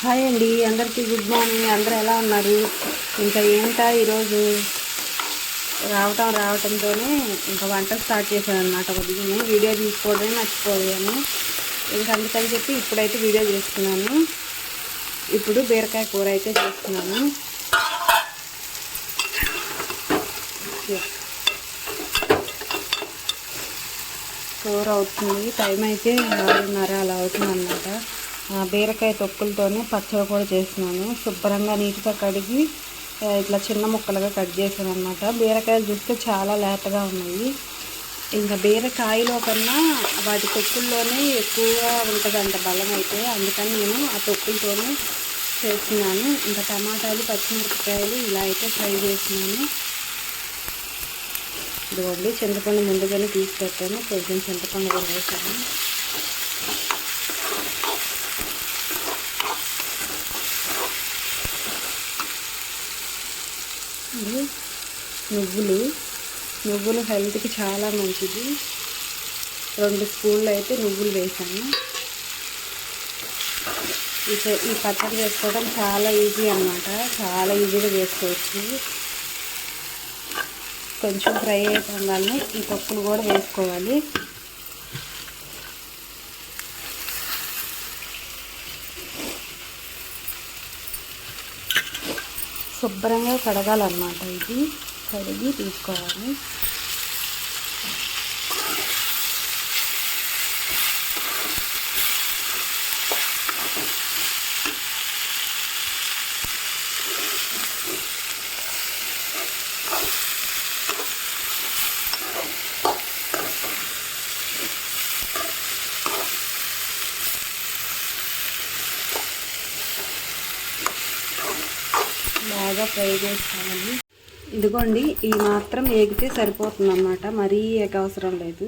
Hi అండి, అందరికీ good morning. అందరూ ఎలా ఉన్నారు? ఇంకా ఏంటా ఈరోజు రావటంతోనే ఇంకా వంట స్టార్ట్ చేశాను అనమాట. ఉదయం వీడియో తీసుకోవడమే మర్చిపోయాను. ఇంకా అందుకని చెప్పి ఇప్పుడైతే వీడియో చేస్తున్నాను. ఇప్పుడు బీరకాయ కూర అయితే చేస్తున్నాను. కూర అవుతుంది, టైం అయితే 6:30 అలా అవుతుంది అన్నమాట. బీరకాయ తొక్కులతోనే పచ్చడి కూడా చేస్తున్నాను. శుభ్రంగా నీట్గా కడిగి ఇట్లా చిన్న ముక్కలుగా కట్ చేశాను అనమాట. బీరకాయలు చూస్తే చాలా లేతగా ఉన్నాయి. ఇంకా బీరకాయలో కన్నా వాటి తొక్కుల్లోనే ఎక్కువగా ఉంటుందంట బలం అయితే, అందుకని నేను ఆ తొక్కులతోనే చేస్తున్నాను. ఇంకా టమాటాలు, పచ్చిమిరపకాయలు ఇలా అయితే ఫ్రై చేస్తున్నాను. ఇదిగోండి, చింతపండు ముందుగానే తీసి పెట్టాను. కొంచెం చింతపండు కూడా వేసాను. నువ్వులు హెల్త్కి చాలా మంచిది. 2 స్పూన్లు అయితే నువ్వులు వేసాను. ఈ పచ్చడి చేసుకోవడం చాలా ఈజీ అన్నమాట. చాలా ఈజీగా చేసుకోవచ్చు. కొంచెం ఫ్రై అయిపోగానే ఈ పప్పులు కూడా వేసుకోవాలి. శుభ్రంగా కడగాలన్నమాట. ఇది కడిగి తీసుకోవాలి. బాగా ఫ్రై చేసుకోవాలి. ఇదిగోండి, ఈ మాత్రం ఏగితే సరిపోతుంది అన్నమాట. మరీ అవసరం లేదు,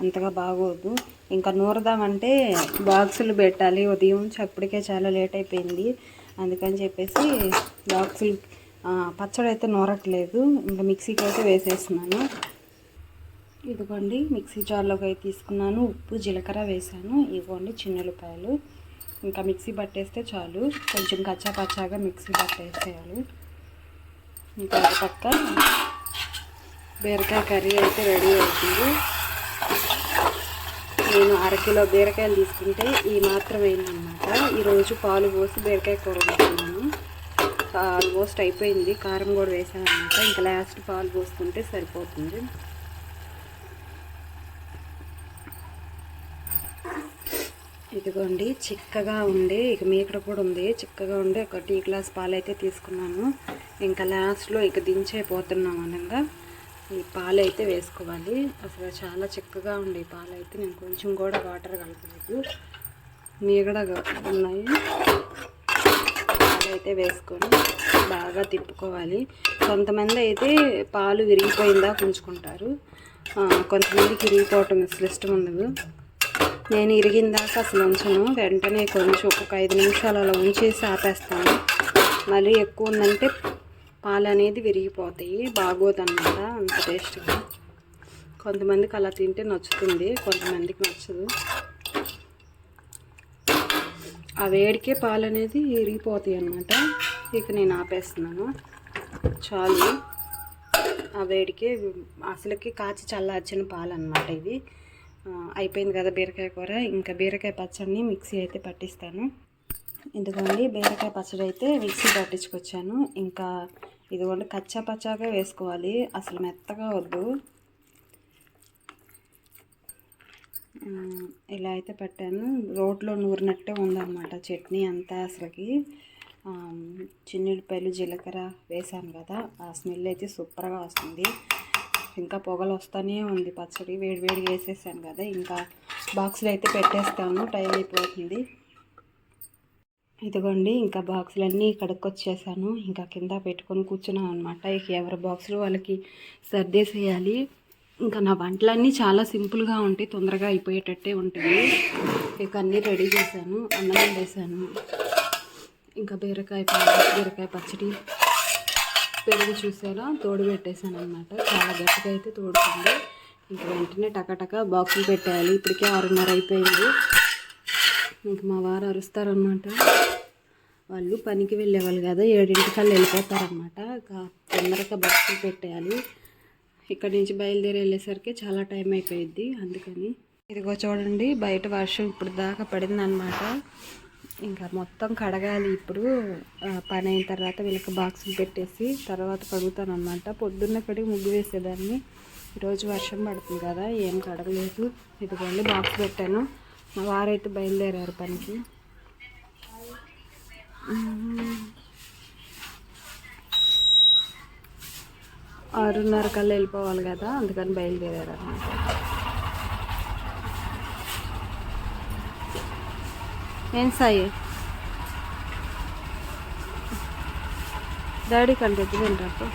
అంతగా బాగోదు. ఇంకా నూరదామంటే బాక్సులు పెట్టాలి. ఉదయం అప్పటికే చాలా లేట్ అయిపోయింది. అందుకని చెప్పేసి బాక్సులు పచ్చడి అయితే నూరట్లేదు. ఇంకా మిక్సీకి అయితే వేసేస్తున్నాను. ఇదిగోండి, మిక్సీ జార్లోకి అయితే తీసుకున్నాను. ఉప్పు, జీలకర్ర వేసాను. ఇదిగోండి చిన్నులపాయలు. ఇంకా మిక్సీ పట్టేస్తే చాలు. కొంచెం కచ్చా పచ్చాగా మిక్సీ పట్టేసేయాలి. ఇంకా ఒక పక్క బీరకాయ కర్రీ అయితే రెడీ అవుతుంది. నేను 1/2 కిలో బీరకాయలు తీసుకుంటే ఈ మాత్రం అయిందన్నమాట. ఈరోజు పాలు పోసి బీరకాయ కూర వండుతున్నాను. ఆల్మోస్ట్ అయిపోయింది. కారం కూడా వేసాను అన్నమాట. ఇంకా లాస్ట్ పాలు పోసుకుంటే సరిపోతుంది. ఇదిగోండి, చిక్కగా ఉండే ఇక మీకడ కూడా ఉంది. చిక్కగా ఉండే ఒక టీ గ్లాస్ పాలు అయితే తీసుకున్నాను. ఇంకా లాస్ట్లో ఇక దించైపోతున్నాం అనగా ఈ పాలు అయితే వేసుకోవాలి. అసలు చాలా చిక్కగా ఉండే ఈ పాలు అయితే. నేను కొంచెం కూడా వాటర్ కలపలేదు, మీగడ ఉన్నాయి. పాలు అయితే వేసుకొని బాగా తిప్పుకోవాలి. కొంతమంది అయితే పాలు విరిగిపోయిందా ఉంచుకుంటారు. కొంతమందికి విరిగిపోవటం అసలు ఇష్టం ఉండదు. నేను ఇరిగిందాక అసలు ఉంచను. వెంటనే కొంచెం ఒక 5 నిమిషాలు అలా ఉంచేసి ఆపేస్తాను. మళ్ళీ ఎక్కువ ఉందంటే పాలు అనేది విరిగిపోతాయి, బాగోదన్నమాట అంత టేస్ట్గా. కొంతమందికి అలా తింటే నచ్చుతుంది, కొంతమందికి నచ్చదు. ఆ వేడికే పాలు అనేది విరిగిపోతాయి అన్నమాట. ఇక నేను ఆపేస్తున్నాను. చాలు, ఆ వేడికే అసలుకి కాచి చల్లార్చిన పాలు అన్నమాట ఇవి. అయిపోయింది కదా బీరకాయ కూర. ఇంకా బీరకాయ పచ్చడిని మిక్సీ అయితే పట్టిస్తాను. ఇదిగోండి, బీరకాయ పచ్చడి అయితే మిక్సీ పట్టించుకొచ్చాను. ఇంకా ఇదిగోండి, కచ్చా పచ్చాగా వేసుకోవాలి, అసలు మెత్తగా వద్దు. ఇలా అయితే పట్టాను. రోట్లో నూరినట్టే ఉందన్నమాట చట్నీ అంతా. అసలుకి చిన్నులపాయలు, జీలకర్ర వేసాను కదా, ఆ స్మెల్ అయితే సూపర్గా వస్తుంది. ఇంకా పొగలు వస్తూనే ఉంది. పచ్చడి వేడివేడిగా వేసేసాను కదా, ఇంకా బాక్సులు అయితే పెట్టేస్తాను, టైం అయిపోతుంది. ఇదిగోండి, ఇంకా బాక్సులన్నీ కడుక్కొచ్చేసాను. ఇంకా కింద పెట్టుకొని కూర్చున్నాను అనమాట. ఇక ఎవరి బాక్సులు వాళ్ళకి సర్దేసేయాలి. ఇంకా నా వంటలన్నీ చాలా సింపుల్గా ఉంటాయి, తొందరగా అయిపోయేటట్టే ఉంటుంది. ఇక అన్నీ రెడీ చేశాను. అన్నం వండేసాను. ఇంకా బీరకాయ పచ్చడి, పెరుగు చూసారా తోడు పెట్టేశాను అనమాట. చాలా గట్టిగా అయితే తోడుతుంది. ఇంక వెంటనే టకటక బాక్సులు పెట్టేయాలి. ఇప్పటికే 6:30 అయిపోయింది. ఇంక మా వారు అరుస్తారనమాట. వాళ్ళు పనికి వెళ్ళేవాళ్ళు కదా, 7 వెళ్ళిపోతారనమాట. తొందరగా బస్సులు పెట్టేయాలి. ఇక్కడ నుంచి బయలుదేరి వెళ్ళేసరికి చాలా టైం అయిపోయింది. అందుకని ఇదిగో చూడండి, బయట వర్షం ఇప్పుడు దాకా పడిందనమాట. ఇంకా మొత్తం కడగాలి ఇప్పుడు. పని అయిన తర్వాత వీళ్ళకి బాక్సులు పెట్టేసి తర్వాత కడుగుతాను అనమాట. పొద్దున్న కడిగి ముగ్గు వేసేదాన్ని. ఈరోజు వర్షం పడుతుంది కదా, ఏం కడగలేదు. ఇదిగోండి బాక్స్ పెట్టాను. మా వారైతే బయలుదేరారు పనికి. 6:30 వెళ్ళిపోవాలి కదా, అందుకని బయలుదేరారు అనమాట. ఏం సాయి డాడీ కంటే తింటారు.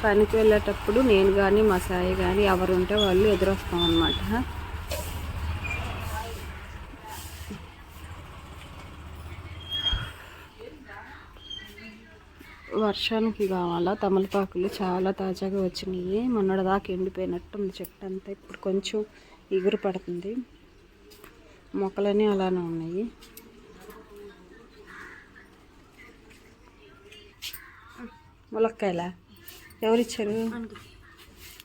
పనికి వెళ్ళేటప్పుడు నేను కానీ మా సాయి కానీ ఎవరు ఉంటే వాళ్ళు ఎదురొస్తాం అన్నమాట. వర్షానికి కావాలా తమలపాకులు చాలా తాజాగా వచ్చినాయి. మొన్నటిదాకా ఎండిపోయినట్టు చెట్టు అంతా ఇప్పుడు కొంచెం ఎగురు పడుతుంది. మొక్కలన్నీ అలానే ఉన్నాయి. ములక్కాయల ఎవరిచ్చారు?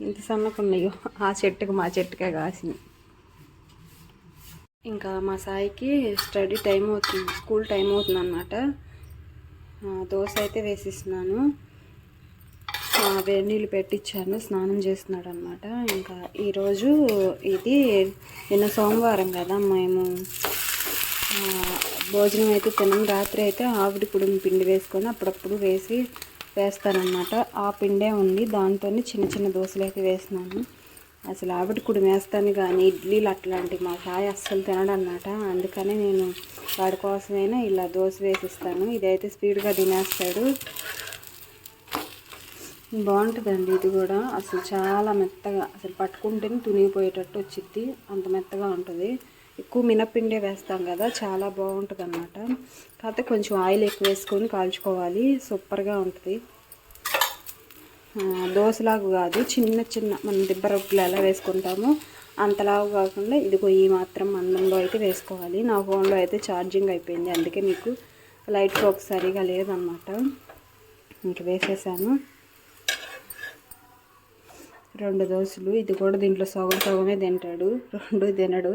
ఇంత సన్నకున్నాయో. ఆ చెట్టుకు మా చెట్టుకే కాసింది. ఇంకా మా సాయికి స్టడీ టైం అవుతుంది, స్కూల్ టైం అవుతుంది అన్నమాట. దోశ అయితే వేసిస్తున్నాను. వేడి నీళ్ళు పెట్టించాను, స్నానం చేస్తున్నాడు అనమాట. ఇంకా ఈరోజు ఇది నిన్న సోమవారం కదా, మేము భోజనం అయితే తిన్నాం. రాత్రి అయితే ఆవిడ కుడుము పిండి వేసుకొని అప్పుడప్పుడు వేస్తానన్నమాట. ఆ పిండే ఉంది, దాంతో చిన్న చిన్న దోశలు అయితే వేసినాను. అసలు ఆవిడ కుడుము వేస్తాను కానీ ఇడ్లీలు అట్లాంటివి మా సాయి అస్సలు తినడన్నమాట. అందుకని నేను వాడి కోసమైనా ఇలా దోశ వేసిస్తాను. ఇదైతే స్పీడ్గా తినేస్తాడు. బాగుంటుందండి ఇది కూడా. అసలు చాలా మెత్తగా, అసలు పట్టుకుంటేనే తునిగిపోయేటట్టు వచ్చింది, అంత మెత్తగా ఉంటుంది. ఎక్కువ మినప్పిండే వేస్తాం కదా, చాలా బాగుంటుంది అన్నమాట. కాకపోతే కొంచెం ఆయిల్ ఎక్కువ వేసుకొని కాల్చుకోవాలి, సూపర్గా ఉంటుంది. దోశలాగా కాదు, చిన్న చిన్న మనం దిబ్బ రొట్టెలు ఎలా వేసుకుంటామో అంతలాగా కాకుండా ఇదిగో ఈ మాత్రం మందంలో అయితే వేసుకోవాలి. నా ఫోన్లో అయితే ఛార్జింగ్ అయిపోయింది, అందుకే మీకు లైట్గా ఒకసారిగా లేదన్నమాట. ఇంక వేసేసాను 2 దోశలు. ఇది కూడా దీంట్లో సగమే తింటాడు, 2 తినడు.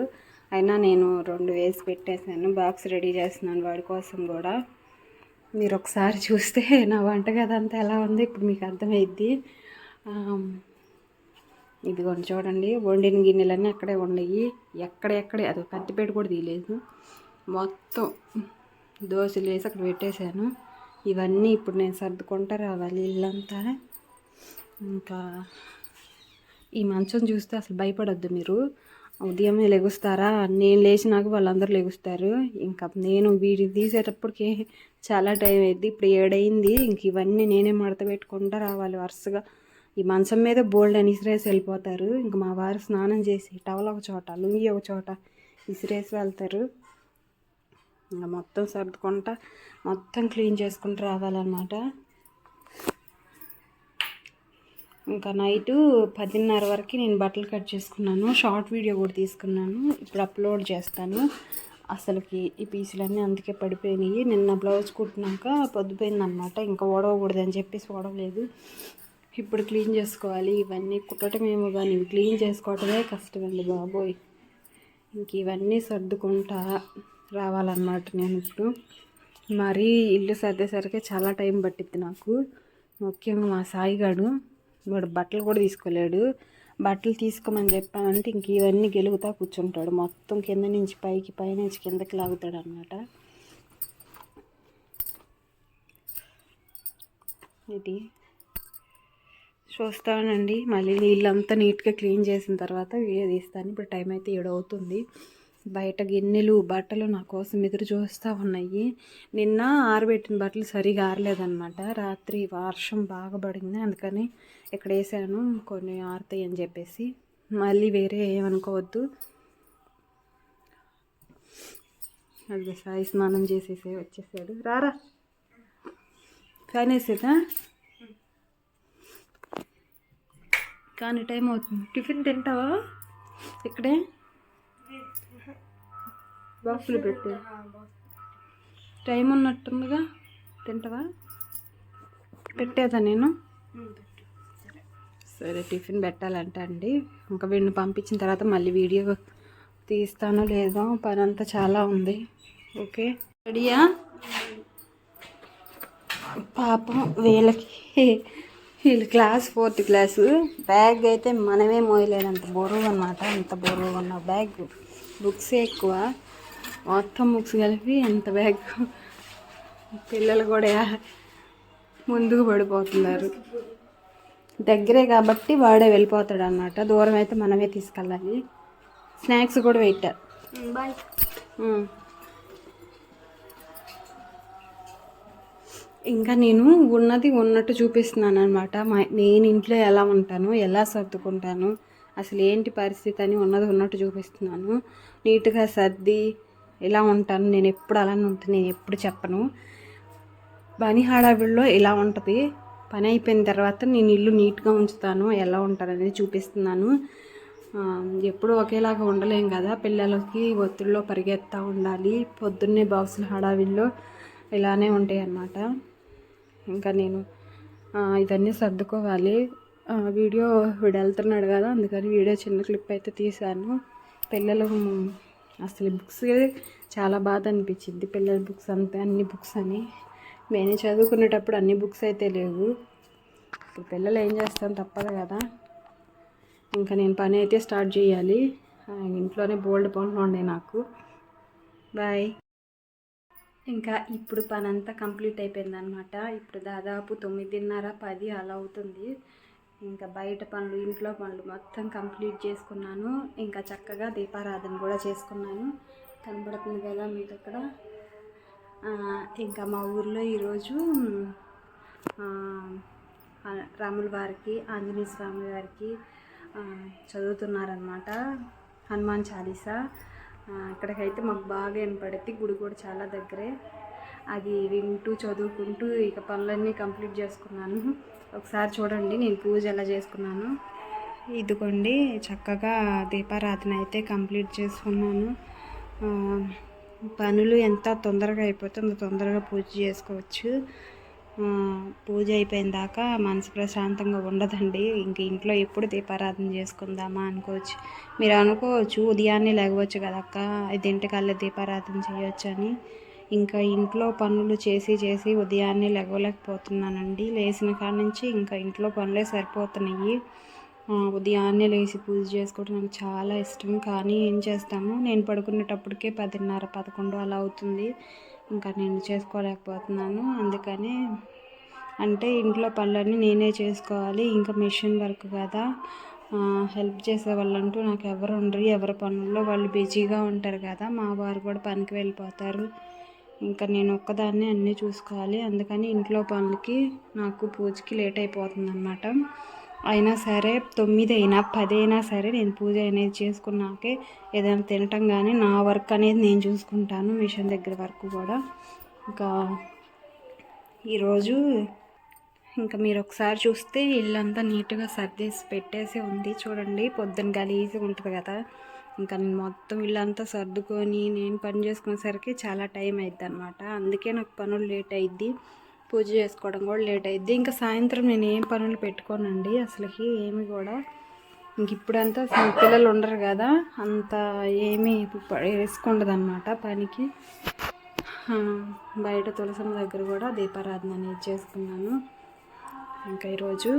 అయినా నేను 2 వేసి పెట్టేశాను. బాక్స్ రెడీ చేస్తున్నాను వాడి కోసం కూడా. మీరు ఒకసారి చూస్తే నా వంటగది అంతా ఎలా ఉంది ఇప్పుడు మీకు అర్థమైద్ది. ఇదిగోండి చూడండి, వండిన గిన్నెలన్నీ అక్కడే ఉన్నాయి. ఎక్కడెక్కడే అది కత్తిపేట కూడా తీయలేదు. మొత్తం దోశలు వేసి అక్కడ పెట్టేశాను. ఇవన్నీ ఇప్పుడు నేను సర్దుకుంటా రావాలి ఇల్లంతా. ఇంకా ఈ మంచం చూస్తే అసలు భయపడొద్దు మీరు. ఉదయమే లెగుస్తారా, నేను లేచినాక వాళ్ళందరూ లెగుస్తారు. ఇంకా నేను వీడిని తీసేటప్పటికి చాలా టైం అయింది. ఇప్పుడు 7 అయింది. ఇంక ఇవన్నీ నేనే మడత పెట్టుకుంటూ రావాలి వరుసగా. ఈ మంచం మీద బోల్డ్ అని ఇసిరేసి వెళ్ళిపోతారు. ఇంకా మా వారు స్నానం చేసి టవల్ ఒక చోట, లుంగి ఒక చోట ఇసిరేసి వెళ్తారు. ఇంకా మొత్తం సర్దుకుంటా మొత్తం క్లీన్ చేసుకుంటూ రావాలన్నమాట. ఇంకా నైటు 10:30 వరకు నేను బట్టలు కట్ చేసుకున్నాను. షార్ట్ వీడియో కూడా తీసుకున్నాను, ఇప్పుడు అప్లోడ్ చేస్తాను. అసలుకి ఈ పీసులన్నీ అందుకే పడిపోయినాయి. నిన్న బ్లౌజ్ కుట్టినాక పొద్దుపోయిందనమాట. ఇంకా ఓడవకూడదని చెప్పేసి ఓడవలేదు. ఇప్పుడు క్లీన్ చేసుకోవాలి. ఇవన్నీ కుట్టడమేమో కానీ ఇవి క్లీన్ చేసుకోవటమే కష్టమండి బాబోయ్. ఇంక ఇవన్నీ సర్దుకుంటా రావాలన్నమాట. నేను ఇప్పుడు మరీ ఇల్లు సర్దేసరికి చాలా టైం పట్టిద్ది నాకు. ముఖ్యంగా మా సాయిగాడు వాడు బట్టలు కూడా తీసుకోలేడు. బట్టలు తీసుకోమని చెప్పామంటే ఇంక ఇవన్నీ గెలుగుతా కూర్చుంటాడు. మొత్తం కింద నుంచి పైకి, పై నుంచి కిందకి లాగుతాడు అనమాట. ఇది చూస్తానండి. మళ్ళీ నీళ్ళంతా నీట్గా క్లీన్ చేసిన తర్వాత వీడియో తీస్తాను. ఇప్పుడు టైం అయితే 7 అవుతుంది. బయట గిన్నెలు బట్టలు నా కోసం ఎదురు చూస్తూ ఉన్నాయి. నిన్న ఆరబెట్టిన బట్టలు సరిగా ఆరలేదన్నమాట. రాత్రి వర్షం బాగా పడింది, అందుకని ఇక్కడ వేసాను కొన్ని ఆరుతాయి అని చెప్పేసి. మళ్ళీ వేరే ఏమనుకోవద్దు. అది సాయి స్నానం చేసేసే వచ్చేసాడు. రారా ఫ్యాన్ వేసేదా కానీ టైం అవుతుంది. టిఫిన్ తింటావా ఇక్కడే? బాక్సులు పెట్టు. టైం ఉన్నట్టుందిగా, తింటావా? పెట్టేదా నేను? సరే, టిఫిన్ పెట్టాలంట అండి. ఇంకా వీడిని పంపించిన తర్వాత మళ్ళీ వీడియో తీస్తానో లేదో, పని అంతా చాలా ఉంది. ఓకే, రెడీయా? పాపం వీళ్ళు క్లాస్ 4th క్లాసు. బ్యాగ్ అయితే మనమే మోయలేదంత బరువు అనమాట. అంత బరువు ఉన్న బ్యాగ్. బుక్సే ఎక్కువ, మొత్తం బుక్స్ కలిపి ఎంత బ్యాగ్. పిల్లలు కూడా ముందుకు పడిపోతున్నారు. దగ్గరే కాబట్టి వాడే వెళ్ళిపోతాడు అన్నమాట. దూరం అయితే మనమే తీసుకెళ్ళాలి. స్నాక్స్ కూడా పెట్టారు. బాయ్. ఇంకా నేను ఉన్నది ఉన్నట్టు చూపిస్తున్నాను అనమాట. నేను ఇంట్లో ఎలా ఉంటాను, ఎలా సర్దుకుంటాను, అసలు ఏంటి పరిస్థితి అని ఉన్నది ఉన్నట్టు చూపిస్తున్నాను. నీట్గా సర్ది ఇలా ఉంటాను. నేను ఎప్పుడు అలానే ఉంటాను, నేను ఎప్పుడు చెప్పను. పని హడావిడిలో ఇలా ఉంటుంది. పని అయిపోయిన తర్వాత నేను ఇల్లు నీట్గా ఉంచుతాను, ఎలా ఉంటాను అనేది చూపిస్తున్నాను. ఎప్పుడు ఒకేలాగా ఉండలేం కదా, పిల్లలకి ఒత్తిడిలో పరిగెత్తా ఉండాలి. పొద్దున్నే బాక్సుల హడావిడిలో ఇలానే ఉంటాయి అన్నమాట. ఇంకా నేను ఇవన్నీ సర్దుకోవాలి. వీడియో వెళ్తున్నాడు కదా, అందుకని వీడియో చిన్న క్లిప్ అయితే తీశాను. పిల్లలు అసలు బుక్స్ చాలా బాధ అనిపించింది. పిల్లల బుక్స్ అంతే, అన్ని బుక్స్ అని. నేను చదువుకునేటప్పుడు అన్ని బుక్స్ అయితే లేవు. ఇప్పుడు పిల్లలు ఏం చేస్తాను, తప్పదు కదా. ఇంకా నేను పని అయితే స్టార్ట్ చేయాలి. ఇంట్లోనే బోల్డ్ పనులు ఉన్నాయి నాకు. బాయ్. ఇంకా ఇప్పుడు పని అంతా కంప్లీట్ అయిపోయిందనమాట. ఇప్పుడు దాదాపు 9:30, 10 అలా అవుతుంది. ఇంకా బయట పనులు, ఇంట్లో పనులు మొత్తం కంప్లీట్ చేసుకున్నాను. ఇంకా చక్కగా దీపారాధన కూడా చేసుకున్నాను. కనబడుతుంది కదా మీకు అక్కడ. ఇంకా మా ఊర్లో ఈరోజు రాముల వారికి, ఆంజనేయ స్వామి వారికి చదువుతున్నారనమాట హనుమాన్ చాలీసా. ఇక్కడికైతే మాకు బాగా వినపడుద్ది. గుడి కూడా చాలా దగ్గరే. అది వింటూ చదువుకుంటూ ఇక పనులన్నీ కంప్లీట్ చేసుకున్నాను. ఒకసారి చూడండి నేను పూజ ఎలా చేసుకున్నాను. ఇదిగోండి, చక్కగా దీపారాధన అయితే కంప్లీట్ చేసుకున్నాను. పనులు ఎంత తొందరగా అయిపోతే అంత తొందరగా పూజ చేసుకోవచ్చు. పూజ అయిపోయిన దాకా మనసు ప్రశాంతంగా ఉండదండి. ఇంక ఇంట్లో ఎప్పుడు దీపారాధన చేసుకుందామా అనుకోవచ్చు. మీరు అనుకోవచ్చు ఉదయాన్నే లేవచ్చు కదక్క, 5 దీపారాధన చేయొచ్చు అని. ఇంకా ఇంట్లో పనులు చేసి ఉదయాన్నే లేవలేకపోతున్నానండి. లేచిన కాడ నుంచి ఇంకా ఇంట్లో పనులే సరిపోతున్నాయి. ఉదయాన్నే లేచి పూజ చేసుకోవడం నాకు చాలా ఇష్టం. కానీ ఏం చేస్తాము, నేను పడుకునేటప్పటికే 10:30, 11 అలా అవుతుంది. ఇంకా నేను చేసుకోలేకపోతున్నాను. అందుకని అంటే ఇంట్లో పనులన్నీ నేనే చేసుకోవాలి. ఇంకా మిషన్ వర్క్ కదా, హెల్ప్ చేసే వాళ్ళంటూ నాకు ఎవరు ఉండరు. ఎవరి పనుల్లో వాళ్ళు బిజీగా ఉంటారు కదా. మా వారు కూడా పనికి వెళ్ళిపోతారు. ఇంకా నేను ఒక్కదాన్నే అన్నీ చూసుకోవాలి. అందుకని ఇంట్లో పనులకి నాకు పూజకి లేట్ అయిపోతుంది అన్నమాట. అయినా సరే 9 అయినా 10 అయినా సరే నేను పూజ అనేది చేసుకున్నాకే ఏదైనా తినటం కానీ నా వర్క్ అనేది నేను చూసుకుంటాను. మిషన్ దగ్గర వర్క్ కూడా. ఇంకా ఈరోజు ఇంకా మీరు ఒకసారి చూస్తే ఇల్లంతా నీట్గా సర్దేసి పెట్టేసి ఉంది. చూడండి, పొద్దున్న గలీజ్గా ఉంటుంది కదా. ఇంకా నేను మొత్తం ఇల్లంతా సర్దుకొని నేను పని చేసుకునేసరికి చాలా టైం అవుతుంది అనమాట. అందుకే నాకు పనులు లేట్ అయ్యిద్ది. పూజ చేసుకోవడం కూడా లేట్ అయ్యిద్ది. ఇంకా సాయంత్రం నేను ఏం పనులు పెట్టుకోనండి అసలుకి ఏమి కూడా. ఇంక ఇప్పుడంతా పిల్లలు ఉండరు కదా, అంత ఏమీ రిస్క్ ఉండదు అనమాట పనికి. బయట తులసమ్మ దగ్గర కూడా దీపారాధన అనేది చేసుకున్నాను. ఇంకా ఈరోజు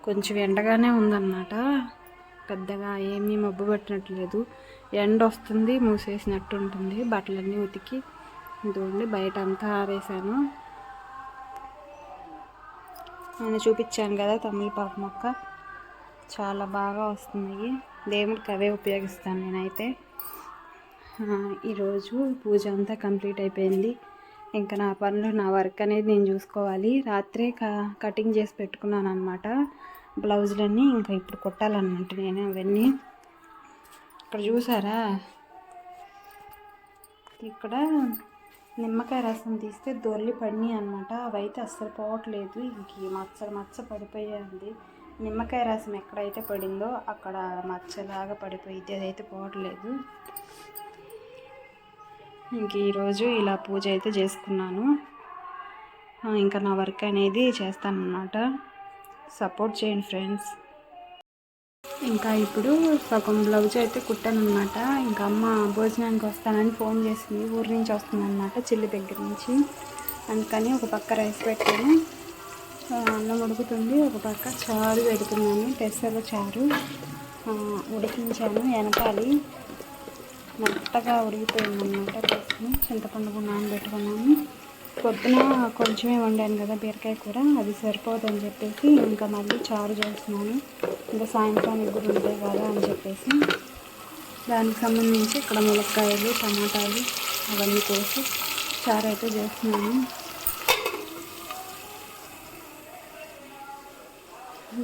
కొంచెం ఎండగానే ఉందన్నమాట. పెద్దగా ఏమీ మబ్బు పెట్టినట్లేదు. ఎండ వస్తుంది, మూసేసినట్టు ఉంటుంది. బట్టలన్నీ ఉతికి ఇదిగోండి బయట అంతా ఆరేసాను. నేను చూపించాను కదా తమలపాకు మొక్క, చాలా బాగా వస్తున్నాయి. దేవుడికి అవే ఉపయోగిస్తాను నేనైతే. ఈరోజు పూజ అంతా కంప్లీట్ అయిపోయింది. ఇంకా నా పనులు, నా వర్క్ అనేది నేను చూసుకోవాలి. రాత్రే కటింగ్ చేసి పెట్టుకున్నాను అనమాట బ్లౌజులన్నీ. ఇంకా ఇప్పుడు కుట్టాలన్నమాట నేను అవన్నీ. ఇక్కడ చూసారా, ఇక్కడ నిమ్మకాయ రసం తీస్తే దొర్లి పడినాయి అనమాట. అవైతే అస్సలు పోవట్లేదు. ఇంక మచ్చ పడిపోయింది. నిమ్మకాయ రసం ఎక్కడైతే పడిందో అక్కడ మచ్చలాగా పడిపోయింది, అదైతే పోవట్లేదు. ఇంక ఈరోజు ఇలా పూజ అయితే చేసుకున్నాను. ఇంకా నా వర్క్ అనేది చేస్తానన్నమాట. సపోర్ట్ చేయండి ఫ్రెండ్స్. ఇంకా ఇప్పుడు సగం బ్లౌజ్ అయితే కుట్టానమాట. ఇంకా అమ్మ భోజనానికి వస్తానని ఫోన్ చేసింది, ఊరి నుంచి వస్తుందన్నమాట, చెల్లి దగ్గర నుంచి. అందుకని ఒక పక్క రైస్ పెట్టాను, అన్నం ఉడుకుతుంది, ఒక పక్క చారు పెడుతున్నాను. పెసర చారు ఉడికించాను, వెనకాలి మెత్తగా ఉడికిపోయిందన్నమాట. పెసరు చింతపండు నానబెట్టుకున్నాను. పొద్దున కొంచెమే వండాను కదా బీరకాయ కూర, అది సరిపోదని చెప్పేసి ఇంకా మళ్ళీ చారు చేస్తున్నాను. ఇంకా సాయంత్రానికి కూడా ఉంటాయి కదా అని చెప్పేసి దానికి సంబంధించి ఇక్కడ ములక్కాయలు టమాటాలు అవన్నీ కోసి చారు అయితే చేస్తున్నాను.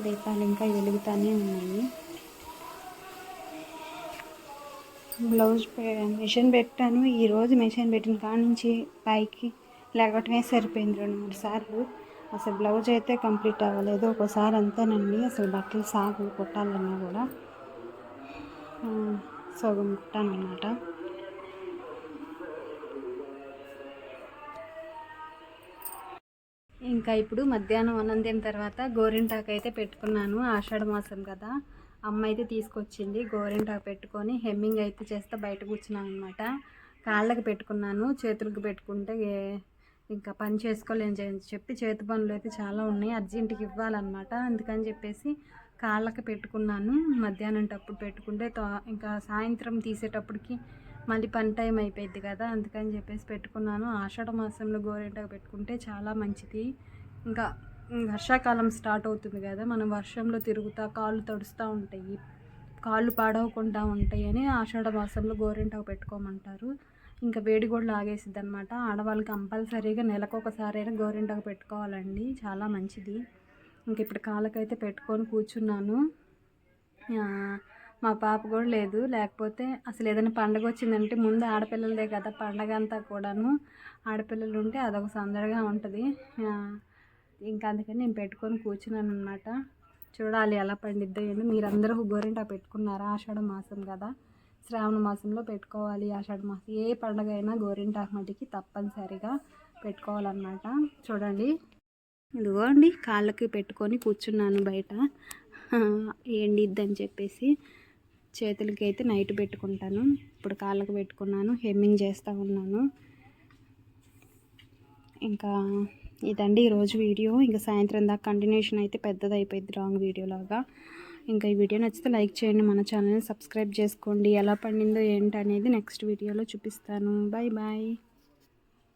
దీపాలు ఇంకా వెలుగుతానే ఉన్నాయి. బ్లౌజ్ మిషన్ పెట్టాను. ఈరోజు మిషన్ పెట్టిన కాడ నుంచి పైకి లేకపోవటమే సరిపోయింది 2-3 సార్లు. అసలు బ్లౌజ్ అయితే కంప్లీట్ అవ్వలేదు. ఒక్కోసారి అంతేనండి, అసలు బట్టలు సాగు కుట్టాలన్నా కూడా సగం కుట్టానమాట. ఇంకా ఇప్పుడు మధ్యాహ్నం అన్నం తిన్న తర్వాత గోరింటాకు అయితే పెట్టుకున్నాను. ఆషాఢ మాసం కదా, అమ్మ అయితే తీసుకొచ్చింది. గోరింటాకు పెట్టుకొని హెమ్మింగ్ అయితే చేస్తే బయట కూర్చున్నాను అనమాట. కాళ్ళకి పెట్టుకున్నాను, చేతులకు పెట్టుకుంటే ఇంకా పని చేసుకోలేని చెప్పి చేతి పనులు అయితే చాలా ఉన్నాయి, అర్జెంటుకి ఇవ్వాలన్నమాట. అందుకని చెప్పేసి కాళ్ళకి పెట్టుకున్నాను. మధ్యాహ్నం టప్పుడు పెట్టుకుంటే ఇంకా సాయంత్రం తీసేటప్పటికి మళ్ళీ పని టైం అయిపోయింది కదా, అందుకని చెప్పేసి పెట్టుకున్నాను. ఆషాఢ మాసంలో గోరింటాకు పెట్టుకుంటే చాలా మంచిది. ఇంకా వర్షాకాలం స్టార్ట్ అవుతుంది కదా, మనం వర్షంలో తిరుగుతా కాళ్ళు తడుస్తూ ఉంటాయి, కాళ్ళు పాడవకుండా ఉంటాయి అని ఆషాఢ మాసంలో గోరింటాకు పెట్టుకోమంటారు. ఇంకా వేడి కూడా లాగేసిద్ది అనమాట. ఆడవాళ్ళు కంపల్సరీగా నెలకొకసారైనా గోరింటాకు పెట్టుకోవాలండి, చాలా మంచిది. ఇంక ఇప్పుడు కాళ్ళకైతే పెట్టుకొని కూర్చున్నాను. మా పాప కూడా లేదు, లేకపోతే అసలు ఏదైనా పండగ వచ్చిందంటే ముందు ఆడపిల్లలదే కదా పండగ అంతా కూడాను. ఆడపిల్లలు ఉంటే అదొక సందడిగా ఉంటుంది. ఇంకా అందుకని నేను పెట్టుకొని కూర్చున్నాను అనమాట. చూడాలి ఎలా పండిద్దో ఏంటో. మీరందరూ గోరింటాకు పెట్టుకున్నారా? ఆషాఢ మాసం కదా, శ్రావణ మాసంలో పెట్టుకోవాలి. ఆషాఢ మాసం ఏ పండుగ అయినా గోరింటాకు మట్టికి తప్పనిసరిగా పెట్టుకోవాలన్నమాట. చూడండి, ఇదిగోండి కాళ్ళకి పెట్టుకొని కూర్చున్నాను బయట, ఎండిద్దని చెప్పేసి. చేతులకి అయితే నైట్ పెట్టుకుంటాను, ఇప్పుడు కాళ్ళకి పెట్టుకున్నాను, హెమ్మింగ్ చేస్తూ ఉన్నాను. ఇంకా ఇదండి ఈరోజు వీడియో. ఇంకా సాయంత్రం దాకా కంటిన్యూషన్ అయితే పెద్దది అయిపోయింది, లాంగ్ వీడియో లాగా. ఇంకా ఈ వీడియో నచ్చితే లైక్ చేయండి, మన ఛానల్ని సబ్స్క్రైబ్ చేసుకోండి. ఎలా పండిందో ఏంటి అనేది నెక్స్ట్ వీడియోలో చూపిస్తాను. Bye bye.